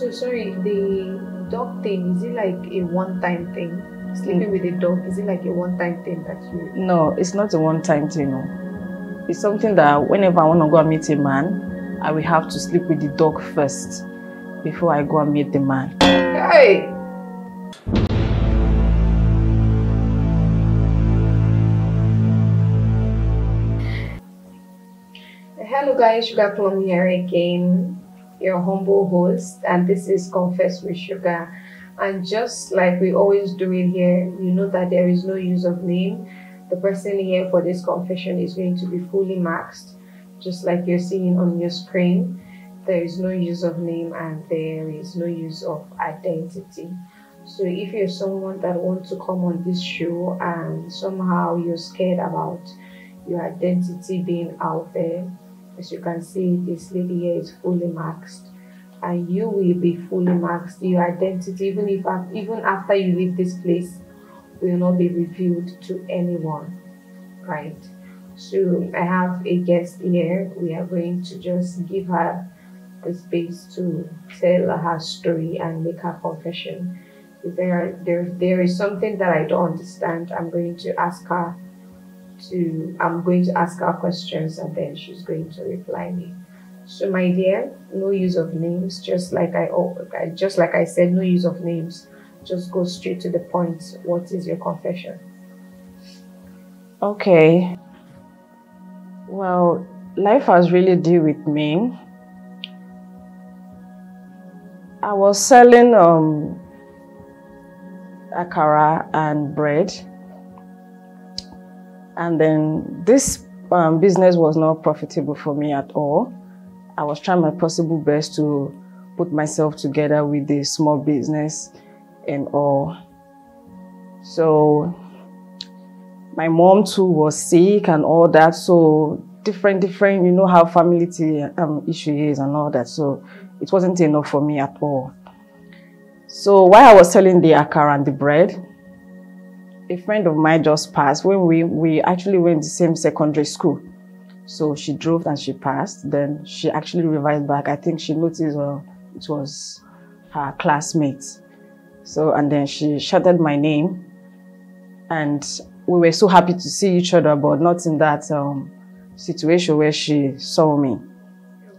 So sorry, the dog thing, is it like a one-time thing? Sleeping with a dog, is it like a one-time thing that you... No, it's not a one-time thing. No. It's something that whenever I want to go and meet a man, I will have to sleep with the dog first before I go and meet the man. Hey! Hello guys, Sugar Plum here again, your humble host, and this is Confess with Sugar. And just like we always do it here, you know that there is no use of name. The person here for this confession is going to be fully maxed, just like you're seeing on your screen. There is no use of name and there is no use of identity. So if you're someone that wants to come on this show and somehow you're scared about your identity being out there, as you can see, this lady here is fully maxed, and you will be fully maxed. Your identity, even after you leave this place, will not be revealed to anyone, right? So I have a guest here. We are going to just give her the space to tell her story and make her confession. If there is something that I don't understand, I'm going to ask her questions and then she's going to reply me. So my dear, no use of names, just like I said, no use of names. Just go straight to the point. What is your confession? Okay. Well, life has really dealt with me. I was selling akara and bread. And then this business was not profitable for me at all. I was trying my possible best to put myself together with the small business and all. So my mom too was sick and all that. So different, you know how family issue is and all that. So it wasn't enough for me at all. So while I was selling the akara and the bread, a friend of mine just passed when we actually went to the same secondary school. So she drove and she passed. Then she actually revived back. I think she noticed it was her classmate. So, and then she shouted my name. And we were so happy to see each other, but not in that situation where she saw me.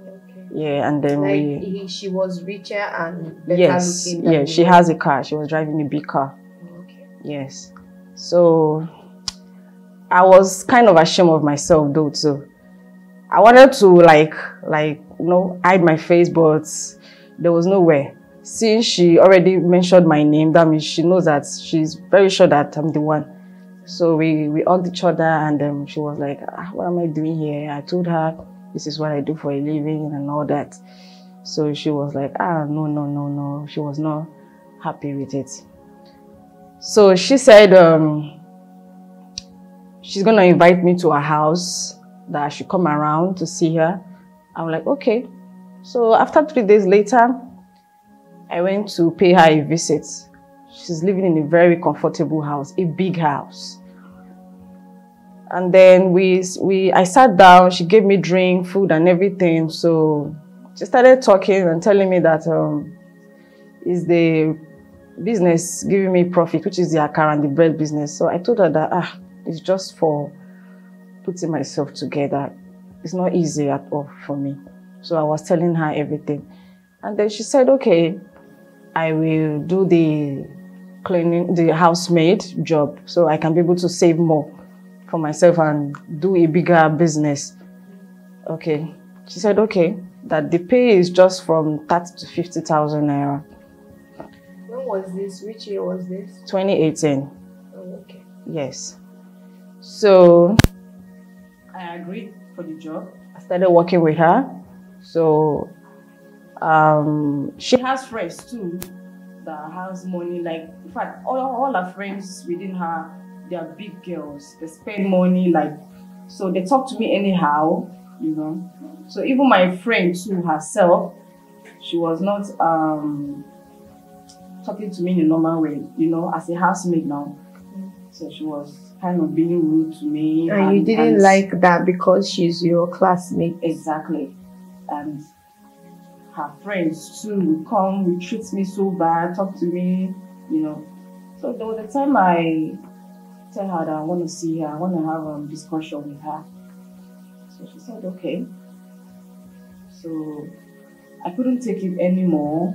Okay. Yeah, and then she was richer and better looking. Yeah, she has a car. She was driving a big car. Okay. Yes. So I was kind of ashamed of myself though too. I wanted to hide my face, but there was nowhere. Since she already mentioned my name, that means she knows that she's very sure that I'm the one. So we hugged each other and she was like, what am I doing here? I told her this is what I do for a living and all that. So she was like, no. She was not happy with it. So she said she's going to invite me to her house, that I should come around to see her. I'm like, okay. So after 3 days later, I went to pay her a visit. She's living in a very comfortable house, a big house. And then I sat down, she gave me drink, food and everything. So she started talking and telling me that is the business giving me profit, which is the akara and the bread business. So I told her that it's just for putting myself together. It's not easy at all for me. So I was telling her everything. And then she said, okay, I will do the cleaning, the housemaid job, so I can be able to save more for myself and do a bigger business. Okay. She said, okay, that the pay is just from 30 to 50,000 naira. When was this? Which year was this? 2018. Oh, okay. Yes. So I agreed for the job. I started working with her. So she has friends too that has money. Like, in fact, all her friends within her, they are big girls. They spend money, so they talk to me anyhow, you know. So even my friend too herself, she was not talking to me in a normal way, you know, as a housemaid now. So she was kind of being rude to me. And you didn't like that because she's your classmate? Exactly. And her friends too would come, would treat me so bad, talk to me, you know. So there was a time I tell her that I want to see her, I want to have a discussion with her. So she said, okay. So I couldn't take it anymore.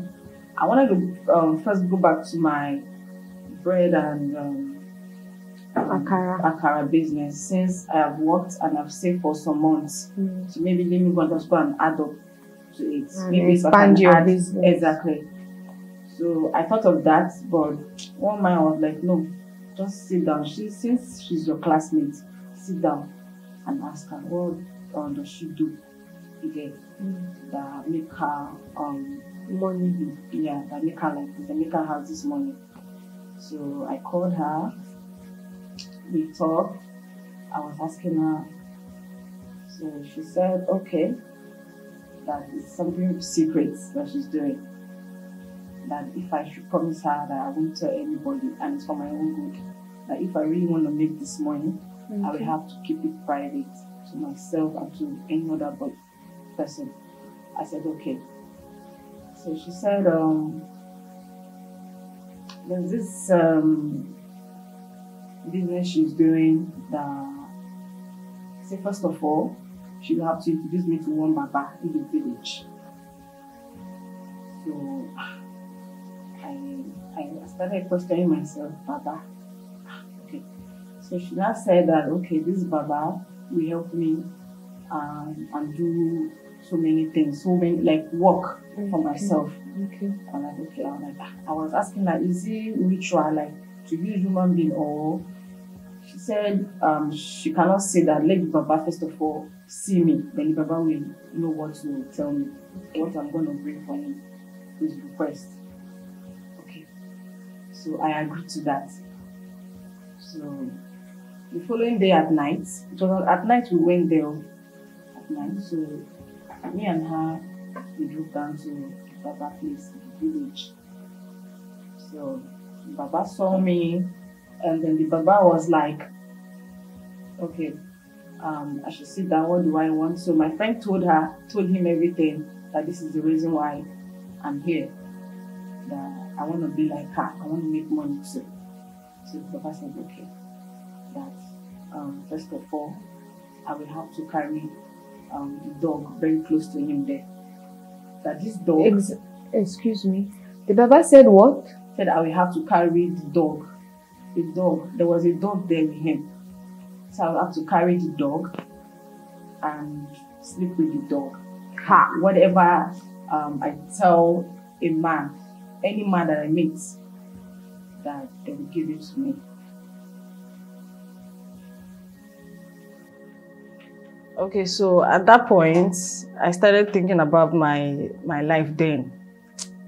I wanted to first go back to my bread and akara business, since I have worked and I've saved for some months. So maybe let me just go and add up to it. And maybe expand your business. Exactly. So I thought of that, but one man was like, no, just sit down. Since she's your classmate, sit down and ask her, what does she do again that make her money? Yeah, that make her like this, that make her have this money. So I called her, we talked, I was asking her. So she said, okay, that it's something secret that she's doing. That if I should promise her that I won't tell anybody and it's for my own good. That if I really want to make this money, I will have to keep it private to myself and to any other person. I said, okay. So she said, there's this business she's doing that, say, first of all, she will have to introduce me to one Baba in the village. So I started questioning myself, Baba. Okay. So she now said that, okay, this Baba will help me and do so many things, so many, like, work for myself. Okay. I'm like, okay. I was asking her, is it ritual, like, to use human being, or she said she cannot say that. Let the Baba first of all see me, then the Baba will know what to tell me, what I'm going to bring for him, his request. Okay. So I agreed to that. So the following day at night, it was at night we went there at night. So me and her, we drove down to the Baba place, the village. So the Baba saw me, and then the Baba was like, okay, I should sit down, what do I want? So my friend told him everything, that this is the reason why I'm here, that I want to be like her, I want to make money too. So the Baba said, okay, that first of all, I will have to carry the dog very close to him there. That this dog... Excuse me. The Baba said what? Said I will have to carry the dog. The dog. There was a dog there with him. So I will have to carry the dog and sleep with the dog. Ha! Whatever I tell a man, any man that I meet, that they will give it to me. Okay, so at that point, I started thinking about my life then.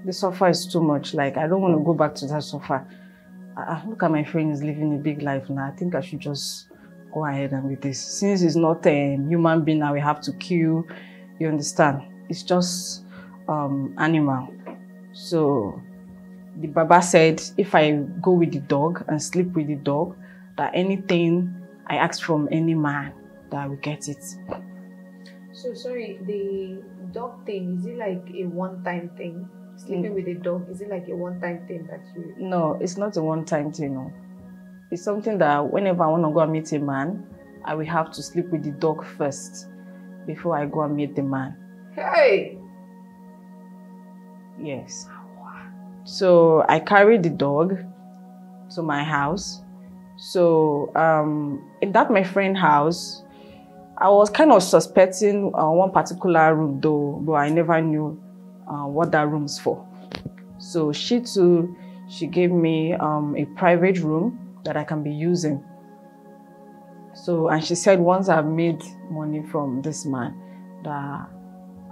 The suffer is too much. Like, I don't want to go back to that suffer. Look at my friends living a big life now. I think I should just go ahead and with this. Since it's not a human being that we have to kill, you understand? It's just animal. So the Baba said if I go with the dog and sleep with the dog, that anything I ask from any man, that I will get it. So sorry, the dog thing, is it like a one-time thing? Sleeping with a dog, is it like a one-time thing that you... No, it's not a one-time thing, no. It's something that whenever I want to go and meet a man, I will have to sleep with the dog first before I go and meet the man. Hey! Yes. So I carried the dog to my house. So in that my friend's house, I was kind of suspecting one particular room, though, but I never knew what that room's for. So she too, she gave me a private room that I can be using. So, and she said once I've made money from this man, that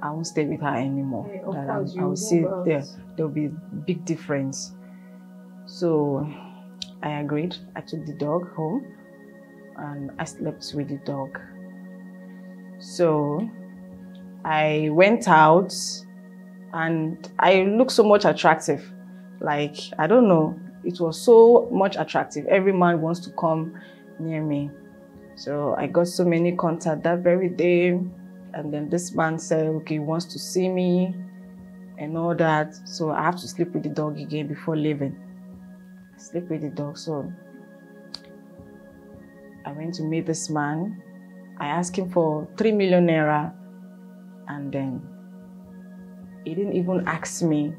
I won't stay with her anymore. Yeah, that course, I will see there'll be a big difference. So I agreed. I took the dog home and I slept with the dog. So I went out and I looked so much attractive. Like, I don't know, it was so much attractive. Every man wants to come near me. So I got so many contacts that very day. And then this man said, okay, he wants to see me. and all that. So I have to sleep with the dog again before leaving. Sleep with the dog. So I went to meet this man. I asked him for 3 million naira, and then he didn't even ask me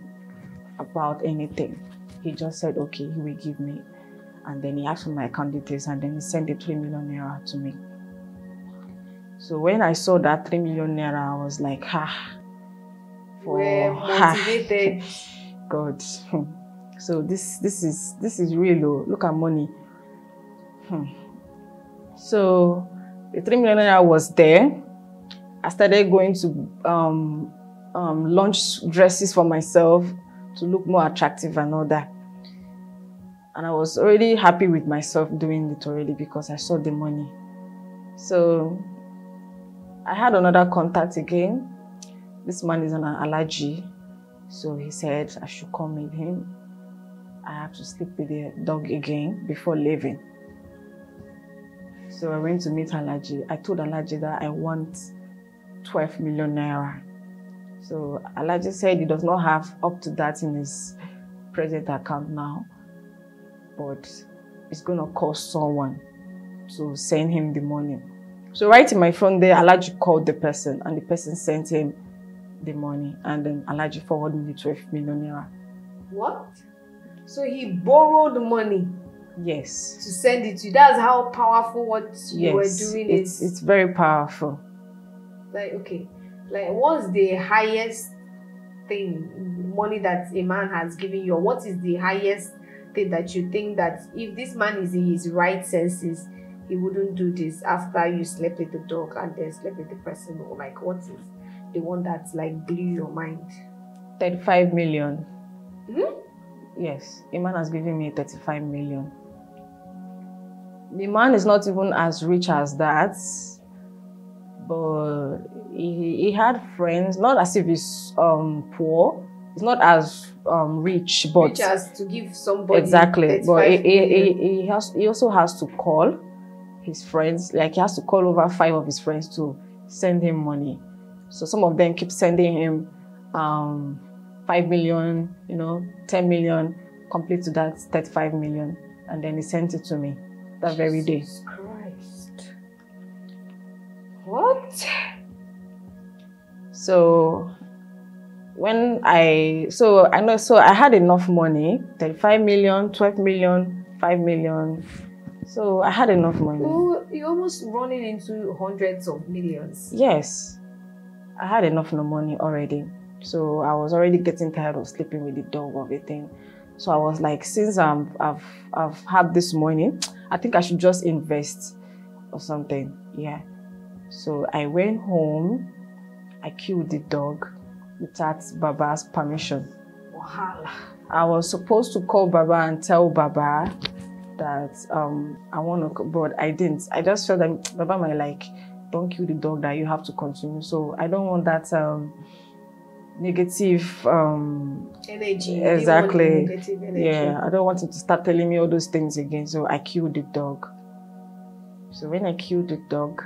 about anything. He just said, okay, he will give me. And then he asked for my account details, and then he sent the 3 million naira to me. So when I saw that 3 million naira, I was like, We're motivated. God. So this is real low. Look at money. So the 3 million naira was there. I started going to launch dresses for myself to look more attractive and all that. And I was already happy with myself doing it already because I saw the money. So I had another contact again. This man is an allergy. So he said I should come with him. I have to sleep with the dog again before leaving. So I went to meet Allergy. I told Allergy that I want 12 million naira. So Allergy said he does not have up to that in his present account now, but it's going to cost someone to send him the money. So right in my front there, Allergy called the person, and the person sent him the money, and then Allergy forwarded me the 12 million naira. What? So he borrowed money? Yes. To send it to you. That's how powerful what you were doing is. It's very powerful. Like, okay. Like, what's the highest thing, money that a man has given you? Or what is the highest thing that you think that if this man is in his right senses, he wouldn't do this after you slept with the dog and then slept with the person? Or like, what is the one that like blew your mind? 35 million. Hmm? Yes, a man has given me 35 million. The man is not even as rich as that, but he had friends, not as if he's poor. He's not as rich, but rich as to give somebody exactly. But he also has to call his friends. Like he has to call over 5 of his friends to send him money. So some of them keep sending him 5 million, 10 million, complete to that 35 million, and then he sent it to me that very day. Jesus Christ. What? So I had enough money, 35 million, 12 million, 5 million. So I had enough money. Oh, you're almost running into hundreds of millions. Yes. I had enough money already. So I was already getting tired of sleeping with the dog or everything. So I was like, since I've had this money, I think I should just invest or something. Yeah. So I went home. I killed the dog without Baba's permission. Wow. I was supposed to call Baba and tell Baba that I want to, but I didn't. I just felt that Baba might like, don't kill the dog, that you have to continue. So I don't want that negative energy. Exactly. Negative energy. Yeah, I don't want him to start telling me all those things again. So I killed the dog. So when I killed the dog,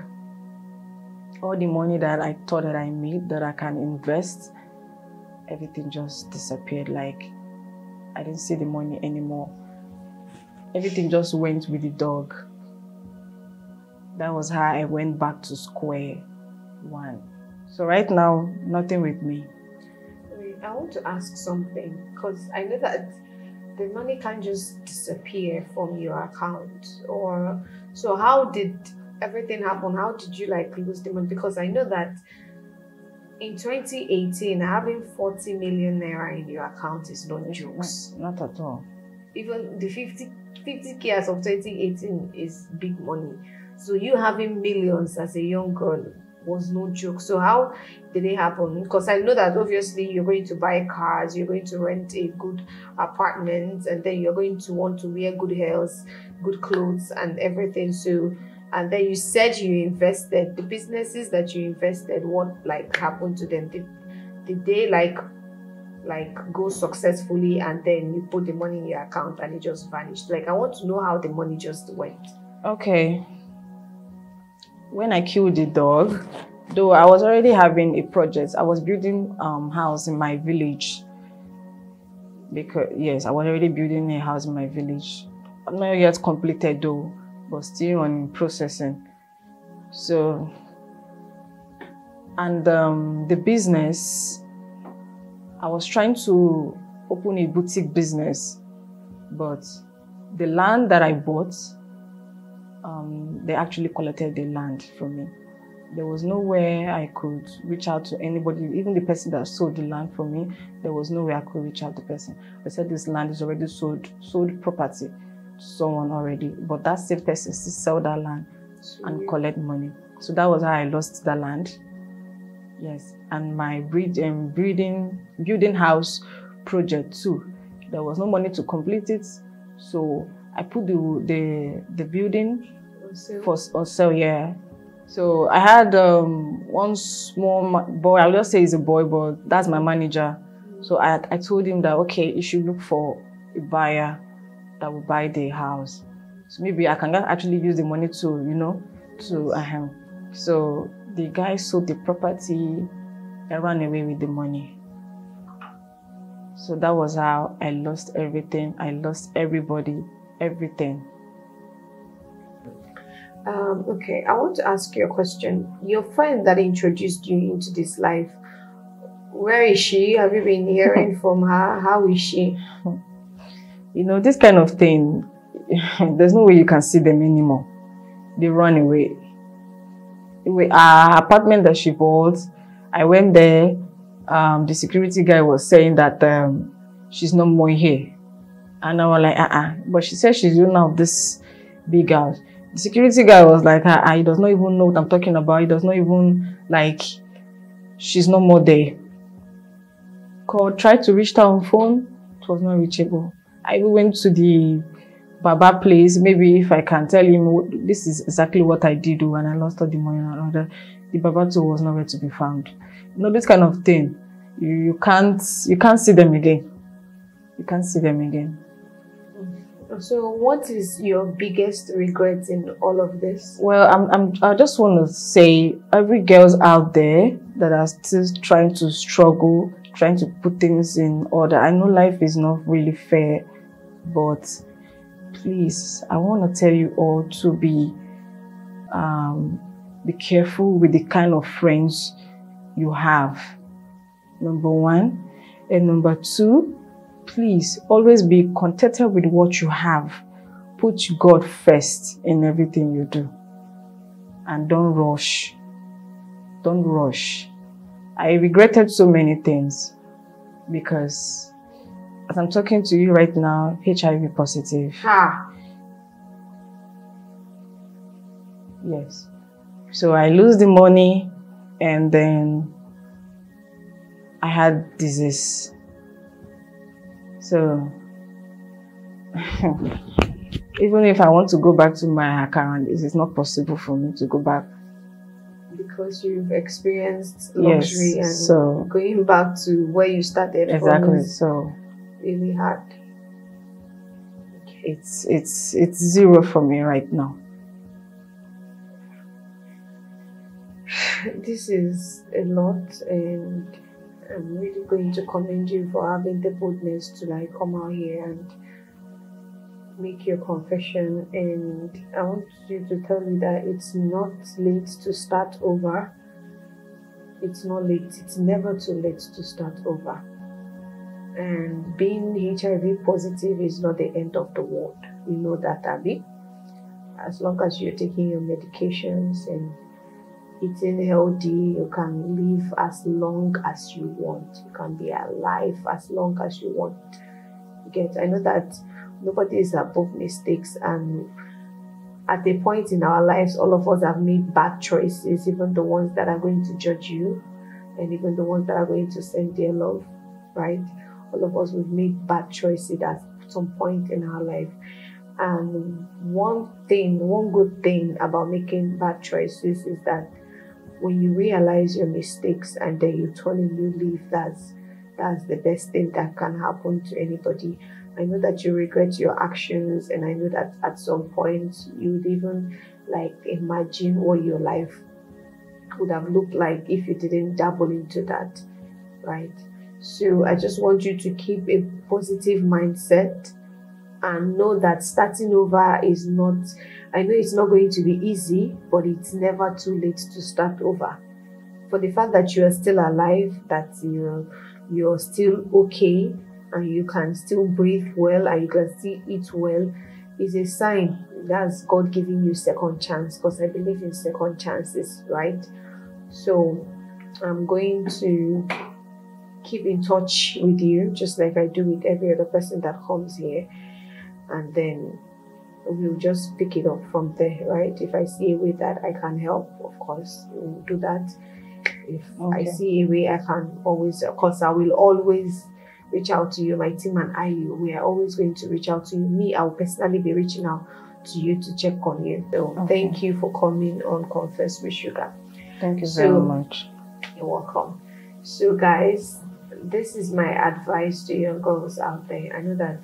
all the money that I thought that I made, that I can invest, everything just disappeared. Like I didn't see the money anymore. Everything just went with the dog. That was how I went back to square one. So right now, nothing with me. Wait, I want to ask something, because I know that the money can't just disappear from your account. Or so how did everything happen? How did you like lose the money? Because I know that in 2018, having 40 million naira in your account is no jokes. Not at all. Even the 50K as of 2018 is big money. So you having millions as a young girl was no joke. So how did it happen? Because I know that obviously you're going to buy cars, you're going to rent a good apartment, and then you're going to want to wear good heels, good clothes and everything. So, and then you said you invested. The businesses that you invested, what like happened to them? Did they like go successfully, and then you put the money in your account and it just vanished? Like I want to know how the money just went. Okay. When I killed the dog, Though I was already having a project. I was building house in my village. Because yes, I was already building a house in my village. I'm not yet completed though, but still on processing. So, and the business, I was trying to open a boutique business, but the land that I bought, they actually collected the land from me. There was nowhere I could reach out to anybody, even the person that sold the land for me. There was no way I could reach out to the person. They said this land is already sold property to someone already, but that same person still sell that land and collect money. So that was how I lost the land. Yes, and my building house project too. There was no money to complete it, so I put the building for sale. Yeah. So I had one small boy. I'll just say he's a boy, but that's my manager. So I told him that okay, you should look for a buyer that will buy the house. So maybe I can actually use the money to So the guy sold the property and ran away with the money. So that was how I lost everything. I lost everybody, everything. Okay, I want to ask you a question. Your friend that introduced you into this life, where is she? Have you been hearing from her? How is she? You know, this kind of thing, there's no way you can see them anymore. They run away. Our apartment that she bought, I went there. The security guy was saying that she's no more here. And I was like, But she said she's the owner of this big house. The security guy was like, he does not even know what I'm talking about. He does not even, like, she's no more there. Tried to reach her on phone. It was not reachable. I even went to the Baba place. Maybe if I can tell him, this is exactly what I did when I lost all the money and all that. The Baba too was nowhere to be found. You know, this kind of thing. You can't see them again. You can't see them again. So what is your biggest regret in all of this? Well, I just want to say every girl's out there that are still trying to struggle, trying to put things in order. I know life is not really fair, but please, I want to tell you all to be careful with the kind of friends you have. Number one. And number two, please always be contented with what you have. Put God first in everything you do. And don't rush. Don't rush. I regretted so many things because as I'm talking to you right now, HIV positive. Yes. So I lose the money and then I had disease. So even if I want to go back to my account, it is not possible for me to go back. Because you've experienced luxury, yes, and so going back to where you started exactly from is so really hard. It's zero for me right now. This is a lot, and I'm really going to commend you for having the boldness to come out here and make your confession. And I want you to tell you that it's not late to start over. It's not late. It's never too late to start over. And being HIV positive is not the end of the world. We know that, Abby. As long as you're taking your medications and eating healthy, you can live as long as you want. You can be alive as long as you want. I know that nobody is above mistakes, and at a point in our lives, all of us have made bad choices, even the ones that are going to judge you, and even the ones that are going to send their love, right? All of us, we've made bad choices at some point in our life. And one good thing about making bad choices is that when you realize your mistakes and then you turn a new leaf, that's the best thing that can happen to anybody. I know that you regret your actions, and I know that at some point you would even imagine what your life would have looked like if you didn't dabble into that, right? So I just want you to keep a positive mindset and know that starting over is not, I know it's not going to be easy, but it's never too late to start over. For the fact that you are still alive, that you're still okay, and you can still breathe well, and you can still eat well, is a sign that's God giving you second chance, because I believe in second chances, right? So I'm going to keep in touch with you, just like I do with every other person that comes here, and then we'll just pick it up from there, right? If I see a way that I can help, of course, we'll do that. If I see a way I can always, of course, I will always reach out to you. My team and I, we are always going to reach out to you. Me, I'll personally be reaching out to you to check on you. So thank you for coming on Confess with Sugar. Thank you very much. You're welcome. So guys, this is my advice to young girls out there. I know that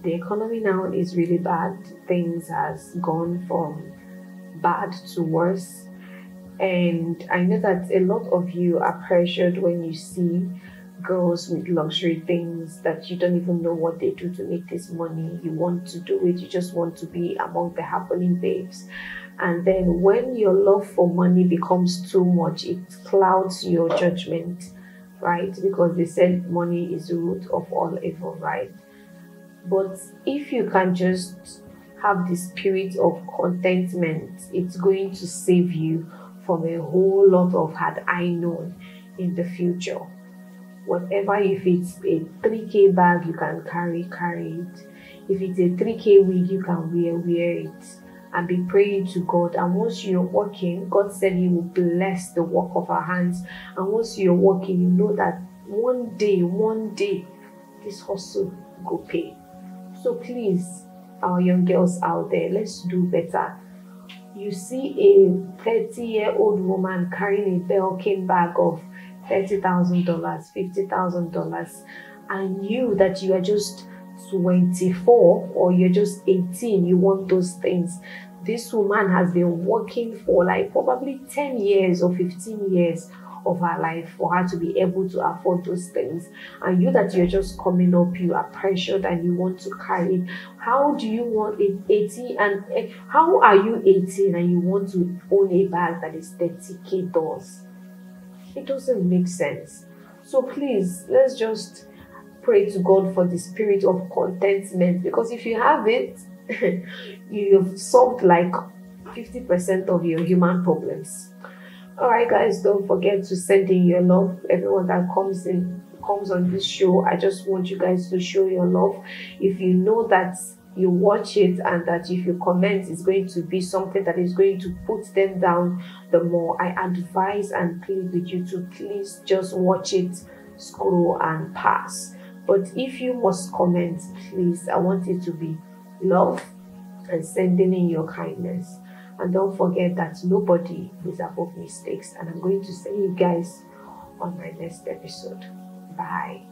the economy now is really bad. Things has gone from bad to worse. And I know that a lot of you are pressured when you see girls with luxury things that you don't even know what they do to make this money. You want to do it, you just want to be among the happening babes. And then when your love for money becomes too much, it clouds your judgment, right? Because they said money is the root of all evil, right? But if you can just have the spirit of contentment, it's going to save you from a whole lot of had I known in the future. Whatever, if it's a 3K bag, you can carry it. If it's a 3K wig, you can wear it. And be praying to God. And once you're working, God said He will bless the work of our hands. And once you're working, you know that one day, this hustle go pay. So please, our young girls out there, let's do better. You see a 30-year-old woman carrying a Belkin bag of $30,000, $50,000, and you that you are just 24 or you're just 18, you want those things. This woman has been working for like probably 10 years or 15 years of her life for her to be able to afford those things. And you that you're just coming up, you are pressured and you want to carry it. How do you want it 18 and how are you 18 and you want to own a bag that is $30K dollars? It doesn't make sense. So please, let's just pray to God for the spirit of contentment, because if you have it, you've solved like 50% of your human problems. Alright guys, don't forget to send in your love. Everyone that comes on this show, I just want you guys to show your love. If you know that you watch it and that if you comment it's going to be something that is going to put them down the more, I advise and plead with you to please just watch it, scroll and pass. But if you must comment, please, I want it to be love and sending in your kindness. And don't forget that nobody is above mistakes. And I'm going to see you guys on my next episode. Bye.